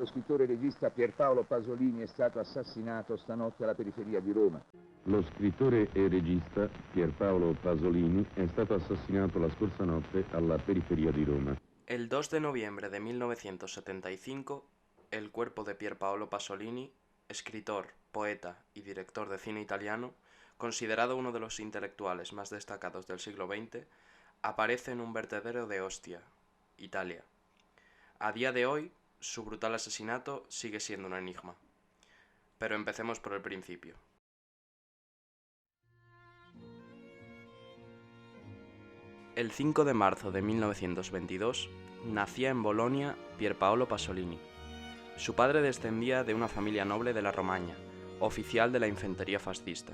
Lo scrittore e regista Pierpaolo Pasolini è stato assassinato stanotte alla periferia di Roma. Lo scrittore e regista Pierpaolo Pasolini è stato assassinato la scorsa notte alla periferia di Roma. El 2 de noviembre de 1975, el cuerpo de Pierpaolo Pasolini, escritor, poeta y director de cine italiano, considerado uno de los intelectuales más destacados del siglo XX, aparece en un vertedero de Ostia, Italia. A día de hoy, su brutal asesinato sigue siendo un enigma. Pero empecemos por el principio. El 5 de marzo de 1922 nacía en Bolonia Pierpaolo Pasolini. Su padre descendía de una familia noble de la Romaña, oficial de la infantería fascista.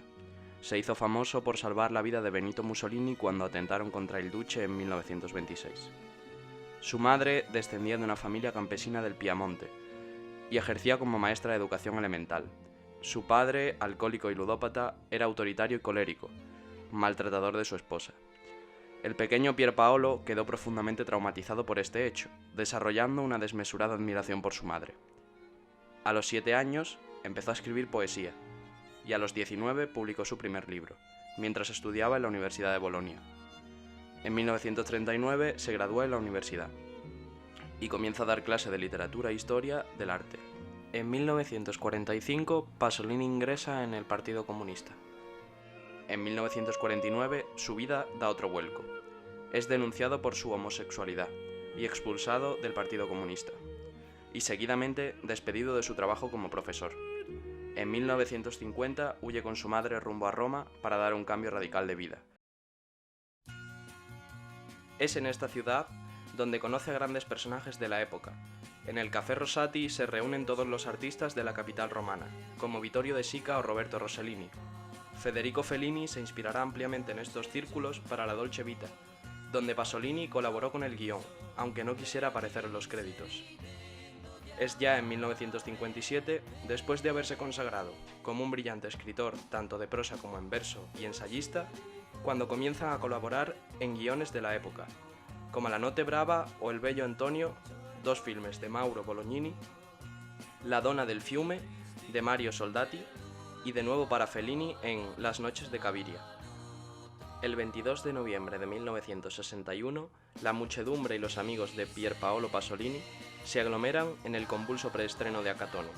Se hizo famoso por salvar la vida de Benito Mussolini cuando atentaron contra il Duce en 1926. Su madre descendía de una familia campesina del Piamonte y ejercía como maestra de educación elemental. Su padre, alcohólico y ludópata, era autoritario y colérico, maltratador de su esposa. El pequeño Pierpaolo quedó profundamente traumatizado por este hecho, desarrollando una desmesurada admiración por su madre. A los 7 años empezó a escribir poesía, y a los 19 publicó su primer libro, mientras estudiaba en la Universidad de Bolonia. En 1939 se graduó en la universidad, y comienza a dar clase de literatura e historia del arte. En 1945 Pasolini ingresa en el Partido Comunista. En 1949 su vida da otro vuelco. Es denunciado por su homosexualidad y expulsado del Partido Comunista, y seguidamente despedido de su trabajo como profesor. En 1950 huye con su madre rumbo a Roma para dar un cambio radical de vida. Es en esta ciudad donde conoce a grandes personajes de la época. En el Café Rosati se reúnen todos los artistas de la capital romana, como Vittorio De Sica o Roberto Rossellini. Federico Fellini se inspirará ampliamente en estos círculos para la Dolce Vita, donde Pasolini colaboró con el guión, aunque no quisiera aparecer en los créditos. Es ya en 1957, después de haberse consagrado como un brillante escritor tanto de prosa como en verso y ensayista, cuando comienzan a colaborar en guiones de la época, como La Notte Brava o El Bello Antonio, dos filmes de Mauro Bolognini, La Donna del Fiume, de Mario Soldati, y de nuevo para Fellini en Las Noches de Caviria. El 22 de noviembre de 1961, la muchedumbre y los amigos de Pierpaolo Pasolini se aglomeran en el convulso preestreno de Acatone.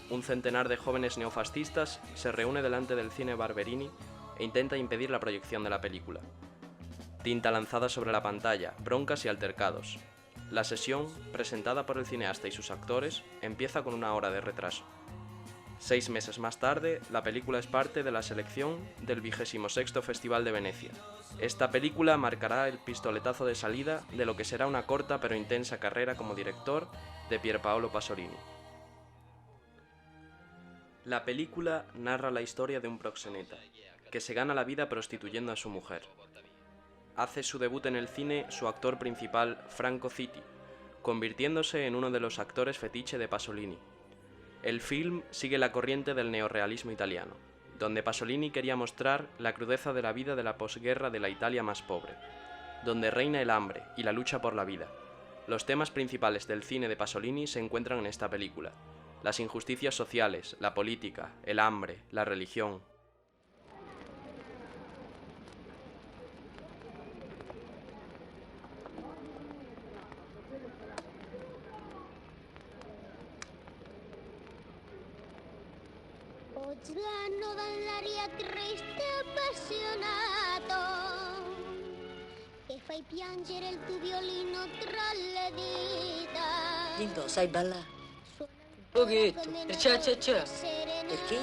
Un centenar de jóvenes neofascistas se reúne delante del cine Barberini e intenta impedir la proyección de la película. Tinta lanzada sobre la pantalla, broncas y altercados. La sesión, presentada por el cineasta y sus actores, empieza con 1 hora de retraso. 6 meses más tarde, la película es parte de la selección del 26º Festival de Venecia. Esta película marcará el pistoletazo de salida de lo que será una corta pero intensa carrera como director de Pierpaolo Pasolini. La película narra la historia de un proxeneta, que se gana la vida prostituyendo a su mujer. Hace su debut en el cine su actor principal, Franco Zitti, convirtiéndose en uno de los actores fetiche de Pasolini. El film sigue la corriente del neorrealismo italiano, donde Pasolini quería mostrar la crudeza de la vida de la posguerra de la Italia más pobre, donde reina el hambre y la lucha por la vida. Los temas principales del cine de Pasolini se encuentran en esta película: las injusticias sociales, la política, el hambre, la religión. Girano dall'aria triste e appassionato che fai piangere il tuo violino tra le dita. Lindo, sai ballare? Un pochetto, il cia-cia-cia. Perché?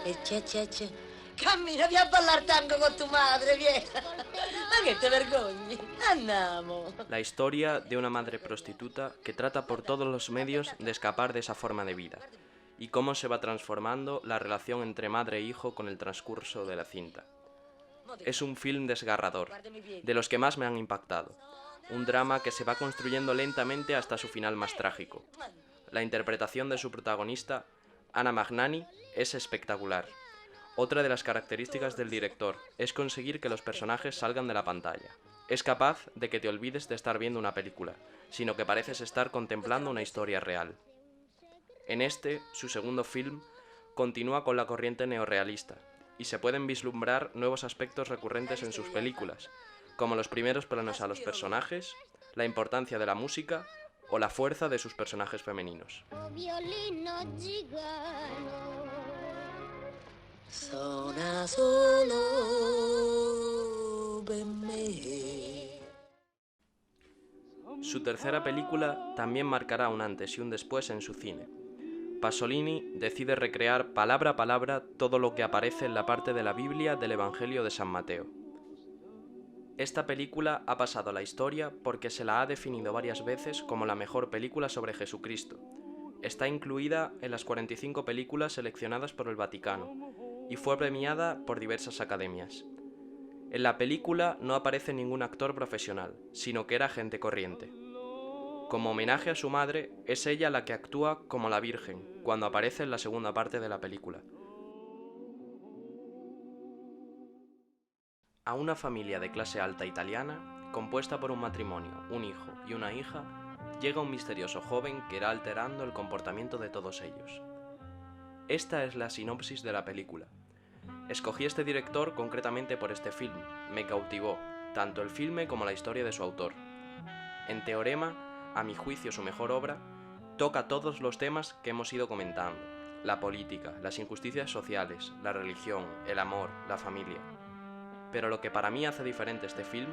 Il cia-cia-cia. Cammina, vieni a ballare tango con tua madre, vieni. Ma che te vergogni? Andiamo. La historia de una madre prostituta que trata por todos los medios de escapar de esa forma de vida, y cómo se va transformando la relación entre madre e hijo con el transcurso de la cinta. Es un film desgarrador, de los que más me han impactado. Un drama que se va construyendo lentamente hasta su final más trágico. La interpretación de su protagonista, Anna Magnani, es espectacular. Otra de las características del director es conseguir que los personajes salgan de la pantalla. Es capaz de que te olvides de estar viendo una película, sino que pareces estar contemplando una historia real. En este, su segundo film, continúa con la corriente neorrealista, y se pueden vislumbrar nuevos aspectos recurrentes en sus películas, como los primeros planos a los personajes, la importancia de la música o la fuerza de sus personajes femeninos. Suona solo per me. Su tercera película también marcará un antes y un después en su cine. Pasolini decide recrear palabra a palabra todo lo que aparece en la parte de la Biblia del Evangelio de San Mateo. Esta película ha pasado a la historia porque se la ha definido varias veces como la mejor película sobre Jesucristo. Está incluida en las 45 películas seleccionadas por el Vaticano y fue premiada por diversas academias. En la película no aparece ningún actor profesional, sino que era gente corriente. Como homenaje a su madre, es ella la que actúa como la Virgen cuando aparece en la segunda parte de la película. A una familia de clase alta italiana, compuesta por un matrimonio, un hijo y una hija, llega un misterioso joven que irá alterando el comportamiento de todos ellos. Esta es la sinopsis de la película. Escogí este director concretamente por este film, me cautivó, tanto el filme como la historia de su autor. En Teorema, a mi juicio su mejor obra, toca todos los temas que hemos ido comentando: la política, las injusticias sociales, la religión, el amor, la familia. Pero lo que para mí hace diferente este film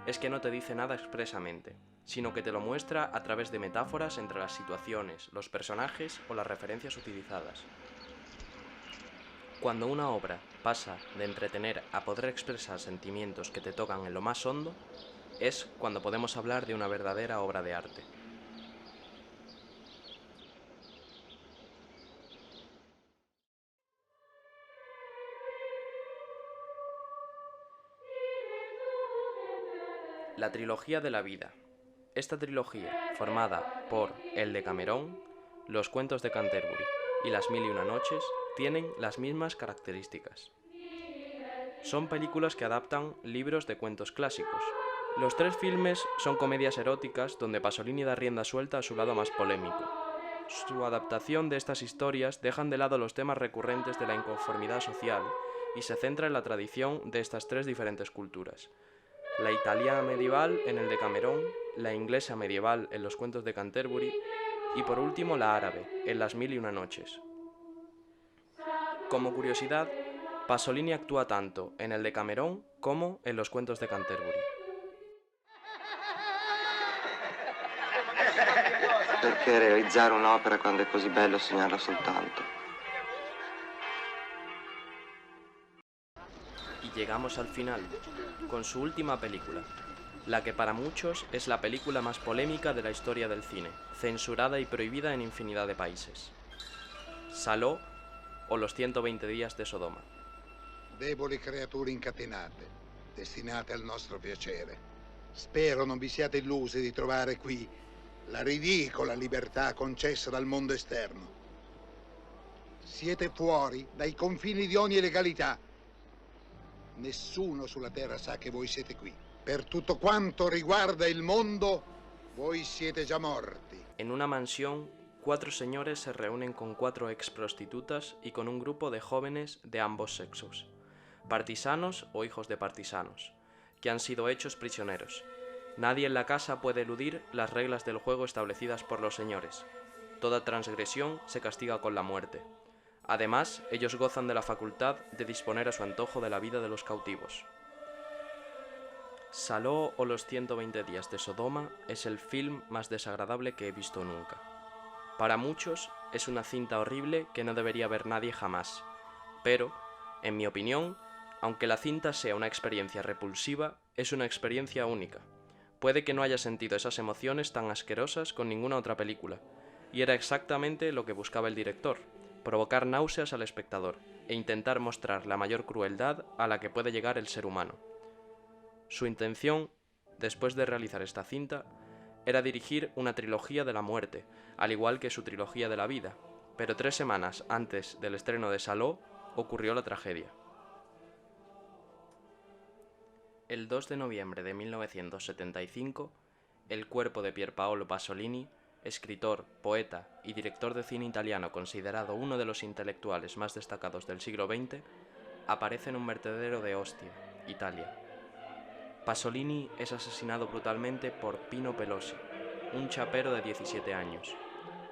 es que no te dice nada expresamente, sino que te lo muestra a través de metáforas entre las situaciones, los personajes o las referencias utilizadas. Cuando una obra pasa de entretener a poder expresar sentimientos que te tocan en lo más hondo, es cuando podemos hablar de una verdadera obra de arte. La trilogía de la vida. Esta trilogía, formada por El Decamerón, Los cuentos de Canterbury y Las mil y una noches, tienen las mismas características. Son películas que adaptan libros de cuentos clásicos. Los tres filmes son comedias eróticas donde Pasolini da rienda suelta a su lado más polémico. Su adaptación de estas historias dejan de lado los temas recurrentes de la inconformidad social y se centra en la tradición de estas tres diferentes culturas: la italiana medieval en el Decamerón, la inglesa medieval en los cuentos de Canterbury y por último la árabe en Las mil y una noches. Como curiosidad, Pasolini actúa tanto en el Decamerón como en los cuentos de Canterbury. Perché realizzare un'opera quando è così bello sognarla soltanto? Y llegamos al final, con su última película, la que para muchos es la película más polémica de la historia del cine, censurada y prohibida en infinidad de países. Salò o Los 120 días de Sodoma. Deboli creature incatenate, destinate al nostro piacere. Spero non vi siate illusi di trovare qui la ridicola libertà concessa dal mondo esterno. Siete fuori dai confini di ogni legalità. Nessuno sulla terra sa che voi siete qui. Per tutto quanto riguarda il mondo, voi siete già morti. En una mansión, 4 señores se reúnen con 4 ex prostitutas y con un grupo de jóvenes de ambos sexos, partisanos o hijos de partisanos, que han sido hechos prisioneros. Nadie en la casa puede eludir las reglas del juego establecidas por los señores. Toda transgresión se castiga con la muerte. Además, ellos gozan de la facultad de disponer a su antojo de la vida de los cautivos. Salò o Los 120 días de Sodoma es el film más desagradable que he visto nunca. Para muchos es una cinta horrible que no debería ver nadie jamás, pero, en mi opinión, aunque la cinta sea una experiencia repulsiva, es una experiencia única. Puede que no haya sentido esas emociones tan asquerosas con ninguna otra película, y era exactamente lo que buscaba el director: provocar náuseas al espectador e intentar mostrar la mayor crueldad a la que puede llegar el ser humano. Su intención, después de realizar esta cinta, era dirigir una trilogía de la muerte, al igual que su trilogía de la vida, pero 3 semanas antes del estreno de Salò ocurrió la tragedia. El 2 de noviembre de 1975, el cuerpo de Pierpaolo Pasolini escritor, poeta y director de cine italiano considerado uno de los intelectuales más destacados del siglo XX, aparece en un vertedero de Ostia, Italia. Pasolini es asesinado brutalmente por Pino Pelosi, un chapero de 17 años.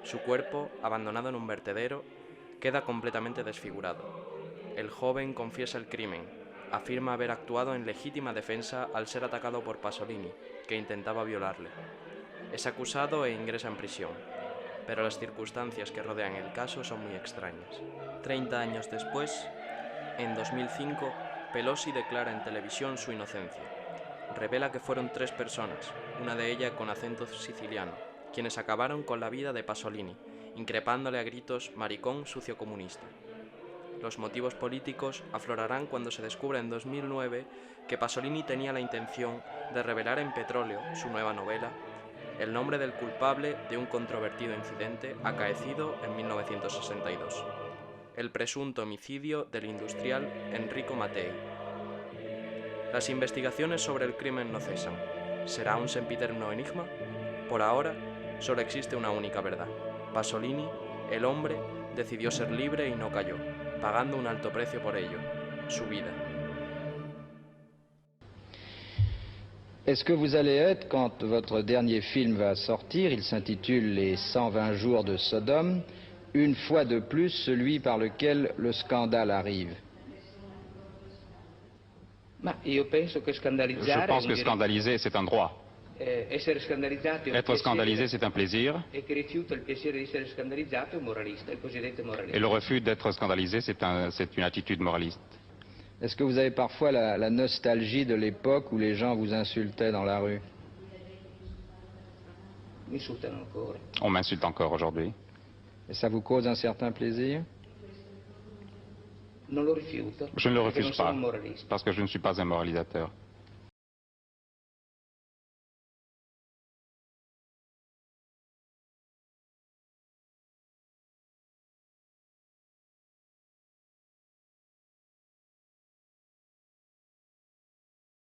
Su cuerpo, abandonado en un vertedero, queda completamente desfigurado. El joven confiesa el crimen, afirma haber actuado en legítima defensa al ser atacado por Pasolini, que intentaba violarle. Es acusado e ingresa en prisión, pero las circunstancias que rodean el caso son muy extrañas. 30 años después, en 2005, Pelosi declara en televisión su inocencia. Revela que fueron 3 personas, una de ellas con acento siciliano, quienes acabaron con la vida de Pasolini, increpándole a gritos maricón sucio comunista. Los motivos políticos aflorarán cuando se descubra en 2009 que Pasolini tenía la intención de revelar en Petróleo, su nueva novela, el nombre del culpable de un controvertido incidente acaecido en 1962, el presunto homicidio del industrial Enrico Mattei. Las investigaciones sobre el crimen no cesan. ¿Será un sempiterno enigma? Por ahora, solo existe una única verdad. Pasolini, el hombre, decidió ser libre y no cayó, pagando un alto precio por ello, su vida. Est-ce que vous allez être, quand votre dernier film va sortir, il s'intitule Les 120 jours de Sodome, une fois de plus celui par lequel le scandale arrive? Je pense que scandaliser, c'est un droit. Être scandalisé, c'est un plaisir. Et le refus d'être scandalisé, c'est une attitude moraliste. Est-ce que vous avez parfois la nostalgie de l'époque où les gens vous insultaient dans la rue? On m'insulte encore aujourd'hui. Et ça vous cause un certain plaisir? Je ne le refuse pas, parce que je ne suis pas un moralisateur.